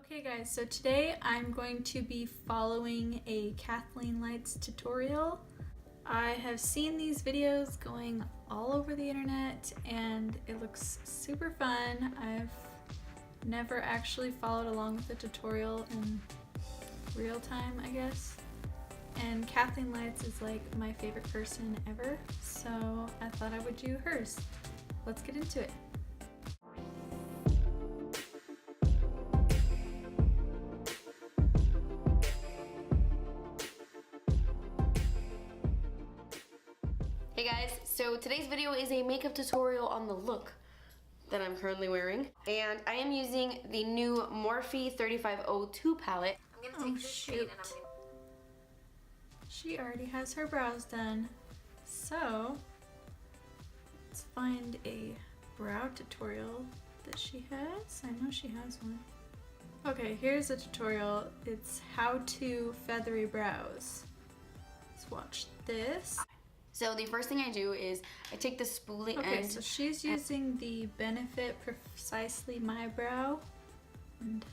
Okay guys, so today I'm going to be following a KathleenLights tutorial. I have seen these videos going all over the internet and it looks super fun. I've never actually followed along with the tutorial in real time, I guess. And KathleenLights is like my favorite person ever, so I thought I would do hers. Let's get into it. Hey guys, so today's video is a makeup tutorial on the look that I'm currently wearing. And I am using the new Morphe 3502 palette. I'm gonna take this shade and I'm gonna... She already has her brows done. So, let's find a brow tutorial that she has. I know she has one. Okay, here's a tutorial. It's how to feathery brows. Let's watch this. So the first thing I do is I take the spoolie end. Okay, so she's using the Benefit Precisely My Brow, and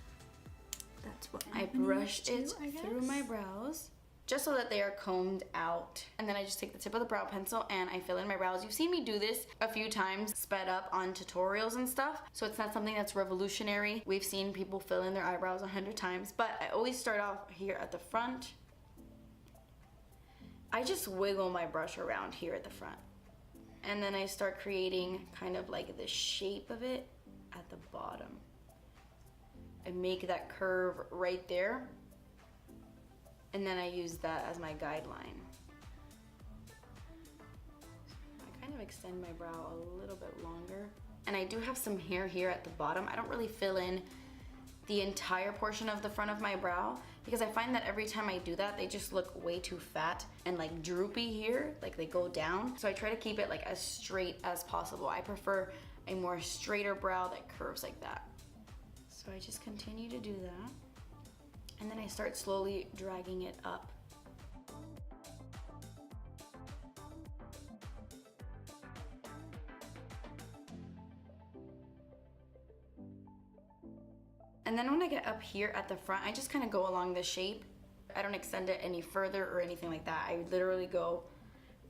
that's what I brush it through my brows, just so that they are combed out. And then I just take the tip of the brow pencil and I fill in my brows. You've seen me do this a few times, sped up on tutorials and stuff, so it's not something that's revolutionary. We've seen people fill in their eyebrows 100 times, but I always start off here at the front. I just wiggle my brush around here at the front. And then I start creating kind of like the shape of it at the bottom. I make that curve right there. And then I use that as my guideline. I kind of extend my brow a little bit longer. And I do have some hair here at the bottom. I don't really fill in the entire portion of the front of my brow because I find that every time I do that they just look way too fat and like droopy here, like they go down. So I try to keep it like as straight as possible. I prefer a more straighter brow that curves like that. So I just continue to do that and then I start slowly dragging it up. And then when I get up here at the front, I just kind of go along the shape. I don't extend it any further or anything like that. I literally go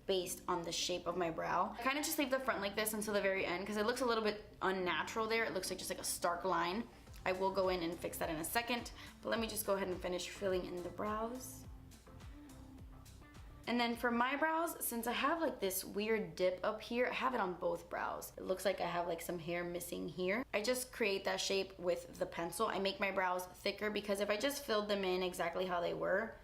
based on the shape of my brow. I kind of just leave the front like this until the very end because it looks a little bit unnatural there. It looks like just like a stark line. I will go in and fix that in a second, but let me just go ahead and finish filling in the brows. And then for my brows, since I have like this weird dip up here, I have it on both brows. It looks like I have like some hair missing here. I just create that shape with the pencil. I make my brows thicker because if I just filled them in exactly how they were,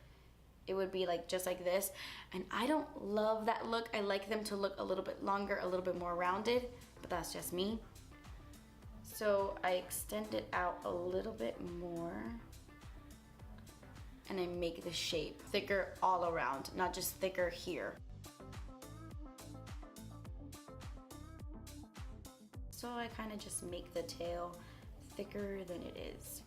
it would be like just like this. And I don't love that look. I like them to look a little bit longer, a little bit more rounded, but that's just me. So I extend it out a little bit more. And I make the shape thicker all around, not just thicker here. So I kind of just make the tail thicker than it is.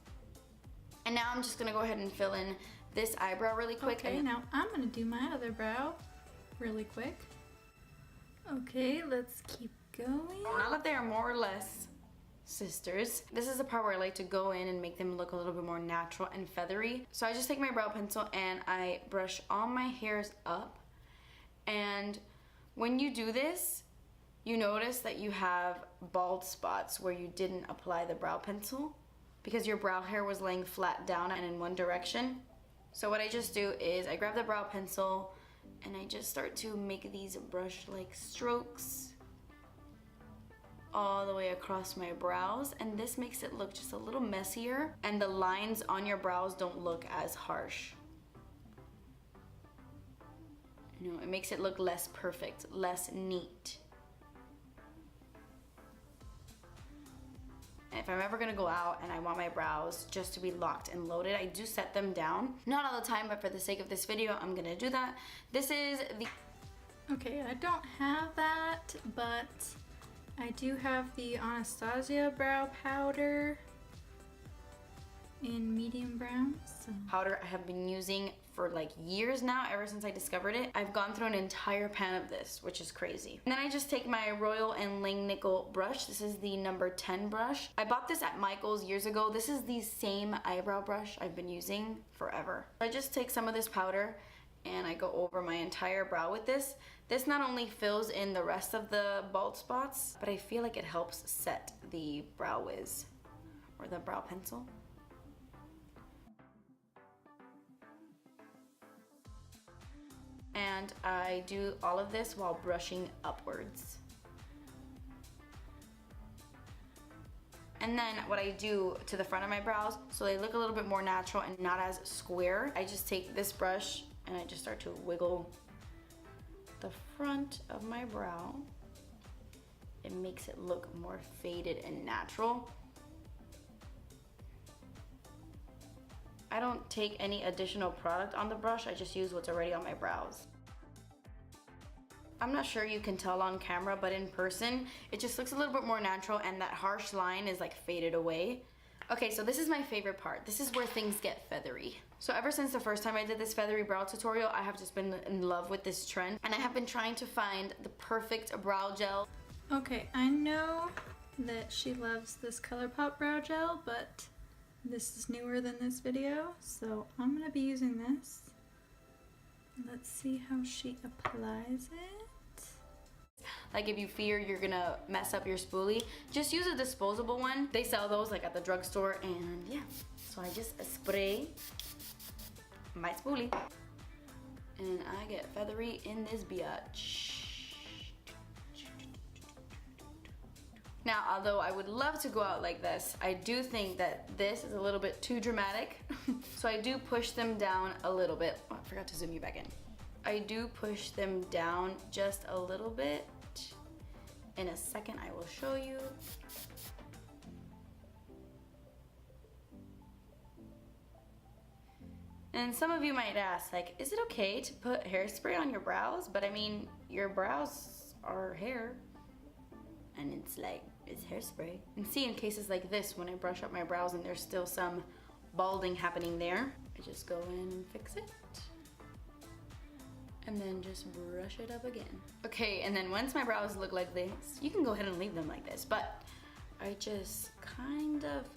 And now I'm just gonna go ahead and fill in this eyebrow really quick. Okay, now I'm gonna do my other brow really quick. Okay, let's keep going. Now that they are more or less sisters, this is the part where I like to go in and make them look a little bit more natural and feathery. So I just take my brow pencil and I brush all my hairs up. And when you do this, you notice that you have bald spots where you didn't apply the brow pencil because your brow hair was laying flat down and in one direction. So what I just do is I grab the brow pencil and I just start to make these brush-like strokes all the way across my brows, and this makes it look just a little messier and the lines on your brows don't look as harsh. You know, it makes it look less perfect, less neat. And if I'm ever gonna go out and I want my brows just to be locked and loaded, I do set them down. Not all the time, but for the sake of this video, I'm gonna do that. This is the... Okay, I don't have that, but I do have the Anastasia brow powder, in medium brown. So. Powder I have been using for like years now, ever since I discovered it. I've gone through an entire pan of this, which is crazy. And then I just take my Royal and Langnickel brush. This is the number 10 brush. I bought this at Michael's years ago. This is the same eyebrow brush I've been using forever. I just take some of this powder and I go over my entire brow with this. This not only fills in the rest of the bald spots, but I feel like it helps set the brow wiz or the brow pencil. And I do all of this while brushing upwards. And then what I do to the front of my brows, so they look a little bit more natural and not as square, I just take this brush and I just start to wiggle the front of my brow. It makes it look more faded and natural. I don't take any additional product on the brush, I just use what's already on my brows. I'm not sure you can tell on camera, but in person, it just looks a little bit more natural and that harsh line is like faded away. Okay, so this is my favorite part. This is where things get feathery. So ever since the first time I did this feathery brow tutorial, I have just been in love with this trend and I have been trying to find the perfect brow gel. Okay, I know that she loves this Colourpop brow gel, but this is newer than this video, so I'm gonna be using this. Let's see how she applies it. Like if you fear you're gonna mess up your spoolie, just use a disposable one. They sell those like at the drugstore, and yeah. So I just spray my spoolie and I get feathery in this biatch. Now, although I would love to go out like this, I do think that this is a little bit too dramatic. So I do push them down a little bit. Oh, I forgot to zoom you back in. I do push them down just a little bit. In a second, I will show you. And some of you might ask, like, is it okay to put hairspray on your brows? But I mean, your brows are hair. And it's like, it's hairspray. And see, in cases like this, when I brush up my brows and there's still some balding happening there, I just go in and fix it. And then just brush it up again. Okay, and then once my brows look like this, you can go ahead and leave them like this, but I just kind of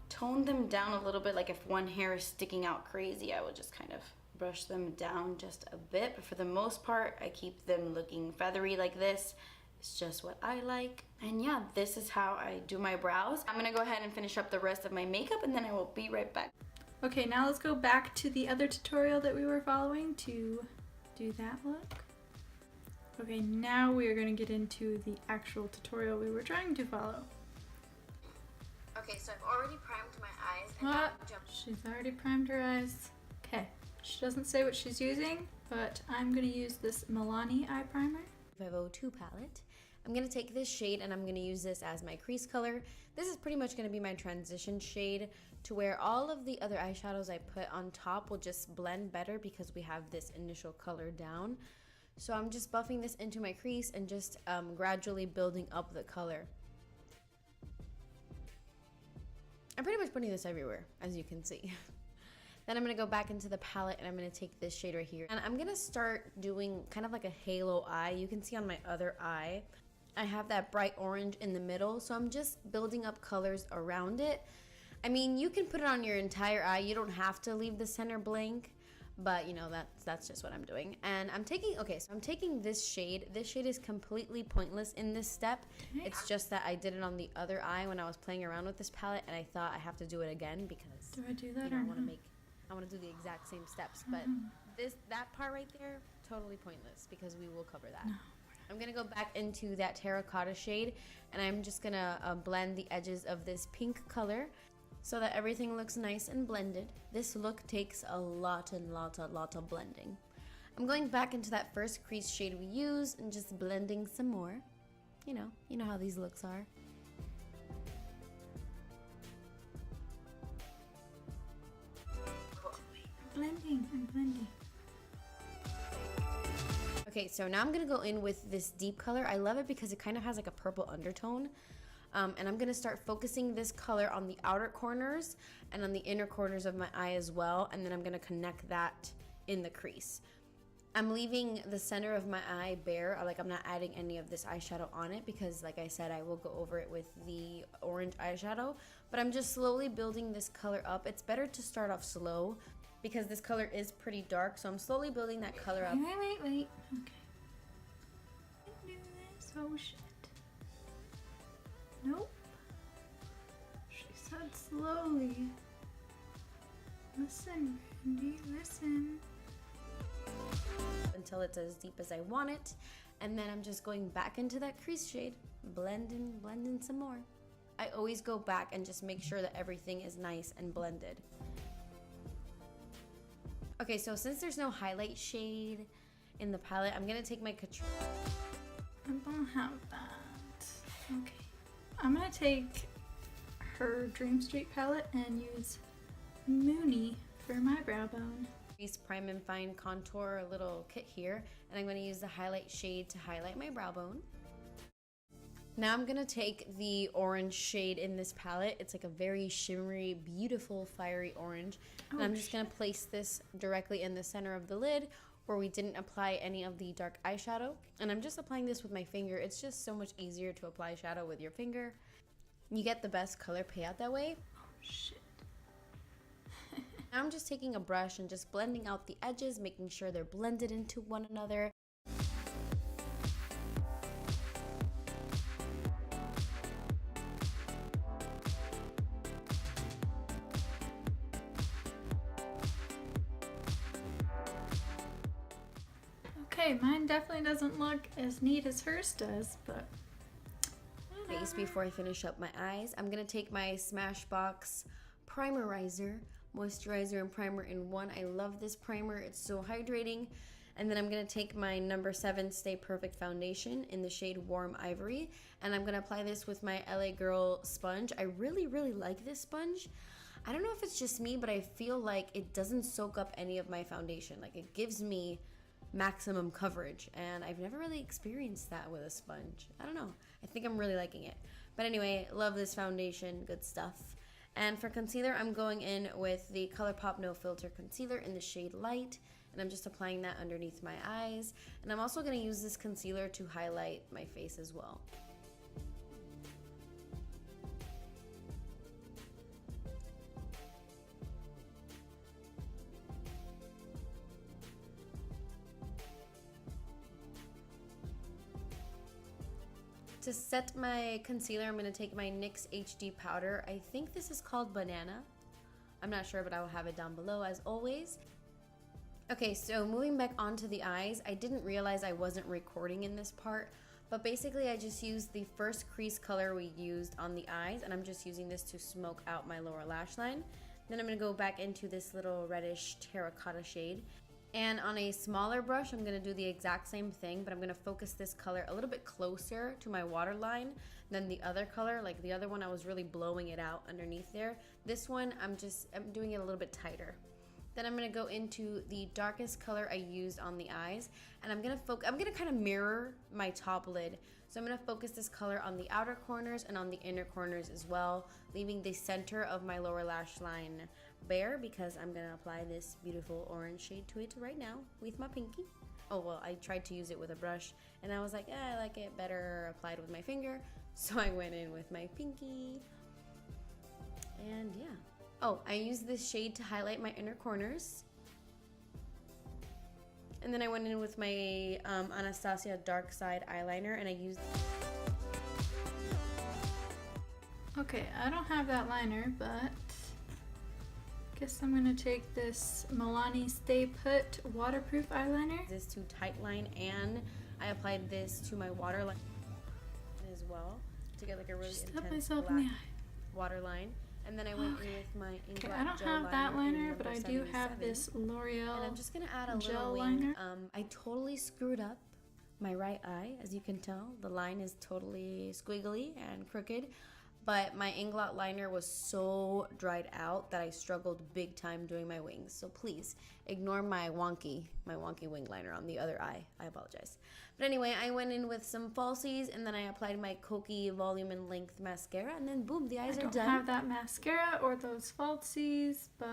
tone them down a little bit. Like if one hair is sticking out crazy, I will just kind of brush them down just a bit. But for the most part, I keep them looking feathery like this. It's just what I like. And yeah, this is how I do my brows. I'm gonna go ahead and finish up the rest of my makeup and then I will be right back. Okay, now let's go back to the other tutorial that we were following to do that look. Okay, now we are gonna get into the actual tutorial we were trying to follow. Okay, so I've already primed my eyes and now What? I'm jumping. She's already primed her eyes. Okay, she doesn't say what she's using, but I'm gonna use this Milani eye primer. 502 palette. I'm going to take this shade and I'm going to use this as my crease color. This is pretty much going to be my transition shade to where all of the other eyeshadows I put on top will just blend better because we have this initial color down. So I'm just buffing this into my crease and just gradually building up the color. I'm pretty much putting this everywhere, as you can see. Then I'm going to go back into the palette and I'm going to take this shade right here. And I'm going to start doing kind of like a halo eye. You can see on my other eye, I have that bright orange in the middle. So I'm just building up colors around it. I mean, you can put it on your entire eye. You don't have to leave the center blank. But, you know, that's just what I'm doing. And I'm taking, okay, so I'm taking this shade. This shade is completely pointless in this step. It's just that I did it on the other eye when I was playing around with this palette. And I thought I have to do it again because Do I do that you know, or no? I want to do the exact same steps, but that part right there, totally pointless because we will cover that. No. I'm going to go back into that terracotta shade and I'm just going to blend the edges of this pink color so that everything looks nice and blended. This look takes a lot of blending. I'm going back into that first crease shade we used and just blending some more. You know how these looks are. I'm blending. Okay, so now I'm gonna go in with this deep color. I love it because it kind of has like a purple undertone. And I'm gonna start focusing this color on the outer corners and on the inner corners of my eye as well, and then I'm gonna connect that in the crease. I'm leaving the center of my eye bare, like I'm not adding any of this eyeshadow on it because like I said, I will go over it with the orange eyeshadow, but I'm just slowly building this color up. It's better to start off slow because this color is pretty dark, so I'm slowly building that color up. Wait. Okay. I can do this. Oh shit. Nope. She said slowly. Listen, Randy, listen. Until it's as deep as I want it, and then I'm just going back into that crease shade, blending some more. I always go back and just make sure that everything is nice and blended. Okay, so since there's no highlight shade in the palette, I'm gonna take my I don't have that. Okay. I'm gonna take her Dream Street palette and use Mooney for my brow bone. Prime and Fine Contour little kit here, and I'm going to use the highlight shade to highlight my brow bone. Now I'm going to take the orange shade in this palette. It's like a very shimmery, beautiful, fiery orange. And I'm just going to place this directly in the center of the lid where we didn't apply any of the dark eyeshadow. And I'm just applying this with my finger. It's just so much easier to apply shadow with your finger. You get the best color payout that way. Oh shit. Now I'm just taking a brush and just blending out the edges, making sure they're blended into one another. Okay, mine definitely doesn't look as neat as hers does, but Face before I finish up my eyes. I'm gonna take my Smashbox Primerizer, moisturizer and primer in one. I love this primer, it's so hydrating. And then I'm gonna take my number 7 Stay Perfect foundation in the shade Warm Ivory, and I'm gonna apply this with my LA Girl sponge. I really like this sponge. I don't know if it's just me, but I feel like it doesn't soak up any of my foundation. Like it gives me maximum coverage, and I've never really experienced that with a sponge. I don't know, I think I'm really liking it. But anyway, love this foundation, good stuff. And for concealer, I'm going in with the Colourpop No Filter Concealer in the shade Light, and I'm just applying that underneath my eyes. And I'm also going to use this concealer to highlight my face as well. To set my concealer, I'm going to take my NYX HD powder. I think this is called Banana. I'm not sure, but I will have it down below as always. Okay, so moving back onto the eyes, I didn't realize I wasn't recording in this part, but basically I just used the first crease color we used on the eyes, and I'm just using this to smoke out my lower lash line. Then I'm going to go back into this little reddish terracotta shade. And on a smaller brush, I'm going to do the exact same thing, but I'm going to focus this color a little bit closer to my waterline than the other color. Like the other one, I was really blowing it out underneath there. This one, I'm doing it a little bit tighter. Then I'm going to go into the darkest color I used on the eyes, and I'm going to kind of mirror my top lid. So I'm going to focus this color on the outer corners and on the inner corners as well, leaving the center of my lower lash line bare because I'm going to apply this beautiful orange shade to it right now with my pinky. Oh, well, I tried to use it with a brush, and I was like, I like it better applied with my finger, so I went in with my pinky. And yeah. Oh, I used this shade to highlight my inner corners. And then I went in with my Anastasia Dark Side eyeliner, and I used... okay, I don't have that liner, but guess I'm gonna take this Milani Stay Put waterproof eyeliner. This to tight line, and I applied this to my waterline as well to get like a really intense black waterline. And then I went in with my Ink I don't have that liner, but I do have this L'Oreal. And I'm just gonna add a gel little liner. I totally screwed up my right eye, as you can tell. The line is totally squiggly and crooked. but my Inglot liner was so dried out that I struggled big time doing my wings. So please ignore my wonky wing liner on the other eye. I apologize. But anyway, I went in with some falsies and then I applied my Kokie Volume and Length mascara, and then boom, the eyes are done. I don't have that mascara or those falsies, but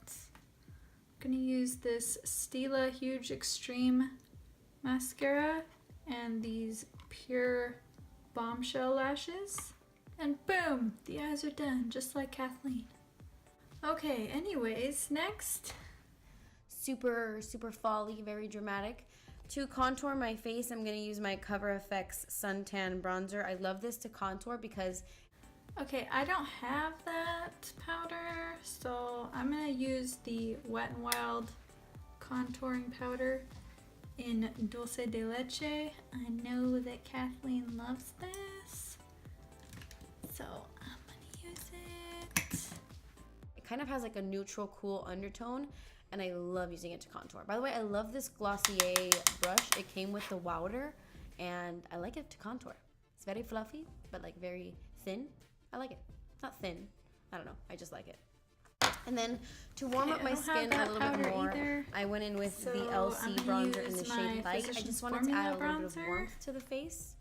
I'm gonna use this Stila Huge Extreme mascara and these Pür Bombshell lashes. And boom, the eyes are done, just like Kathleen. Okay, anyways, next. Super fall-y, very dramatic. To contour my face, I'm gonna use my Cover FX Suntan Bronzer. I love this to contour because... Okay, I don't have that powder, so I'm gonna use the Wet n Wild contouring powder in Dulce de Leche. I know that Kathleen loves this, so I'm gonna use it. It kind of has like a neutral, cool undertone, and I love using it to contour. By the way, I love this Glossier brush. It came with the Wowder, and I like it to contour. It's very fluffy, but like very thin. I like it. Not thin. I don't know. I just like it. And then to warm up my skin a little bit more, either. I went in with the LC bronzer in the shade Light. I just wanted to add a little bit of warmth to the face.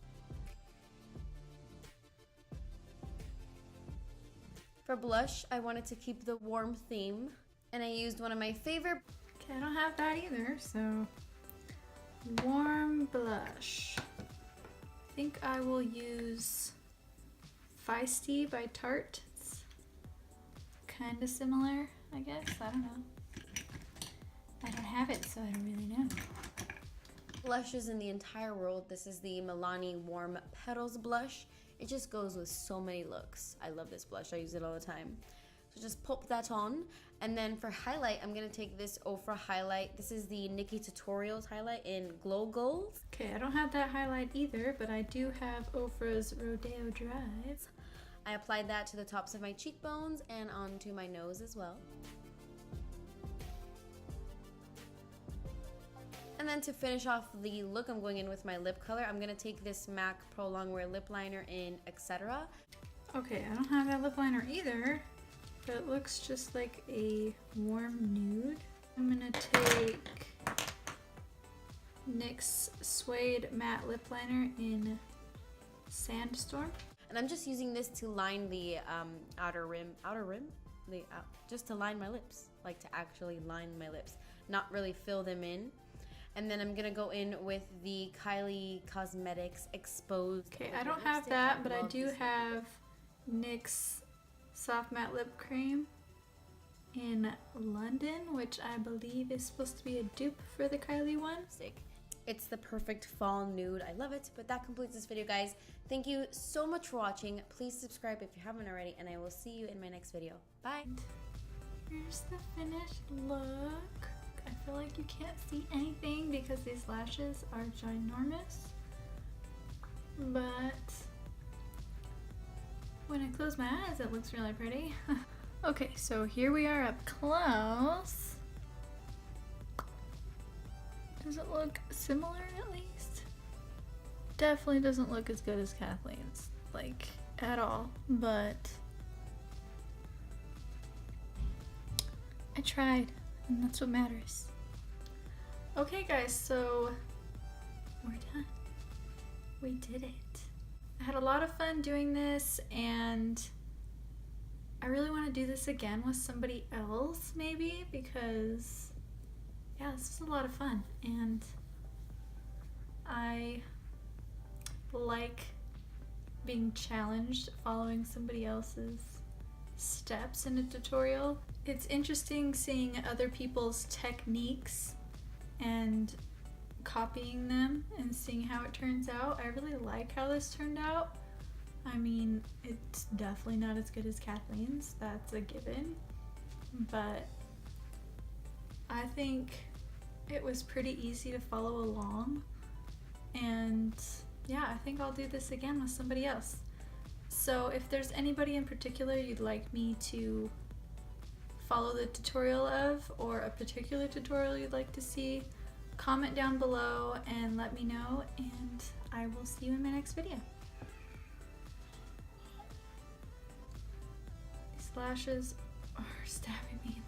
For blush, I wanted to keep the warm theme, and I used one of my favorite... Okay, I don't have that either, so... Warm blush. I think I will use Feisty by Tarte. It's kind of similar, I guess. I don't know. I don't have it, so I don't really know. Blushes in the entire world. This is the Milani Warm Petals blush. It just goes with so many looks. I love this blush. I use it all the time. So just pop that on. And then for highlight, I'm going to take this Ofra highlight. This is the Nikki Tutorials highlight in Glow Gold. Okay, I don't have that highlight either, but I do have Ofra's Rodeo Drive. I applied that to the tops of my cheekbones and onto my nose as well. And then to finish off the look, I'm going in with my lip color. I'm going to take this MAC Pro Longwear lip liner in Etc. Okay, I don't have that lip liner either, but it looks just like a warm nude. I'm going to take NYX Suede matte lip liner in Sandstorm. And I'm just using this to line the outer rim, just to line my lips, like to actually line my lips, not really fill them in. And then I'm gonna go in with the Kylie Cosmetics Exposed. Okay, I don't have that, but I do have NYX Soft Matte Lip Cream in London, which I believe is supposed to be a dupe for the Kylie one. It's the perfect fall nude. I love it. But that completes this video, guys. Thank you so much for watching. Please subscribe if you haven't already, and I will see you in my next video. Bye. Here's the finished look. I feel like you can't see anything because these lashes are ginormous. But when I close my eyes, it looks really pretty. Okay, so here we are up close. Does it look similar at least? Definitely doesn't look as good as Kathleen's, like, at all, but I tried, and that's what matters. Okay guys, so we're done. We did it. I had a lot of fun doing this, and I really want to do this again with somebody else maybe, because yeah, this was a lot of fun, and I like being challenged following somebody else's steps in a tutorial. It's interesting seeing other people's techniques and copying them and seeing how it turns out. I really like how this turned out. I mean, it's definitely not as good as Kathleen's, that's a given, but I think it was pretty easy to follow along, and yeah, I think I'll do this again with somebody else. So if there's anybody in particular you'd like me to follow the tutorial of, or a particular tutorial you'd like to see, comment down below and let me know, and I will see you in my next video. These lashes are stabbing me in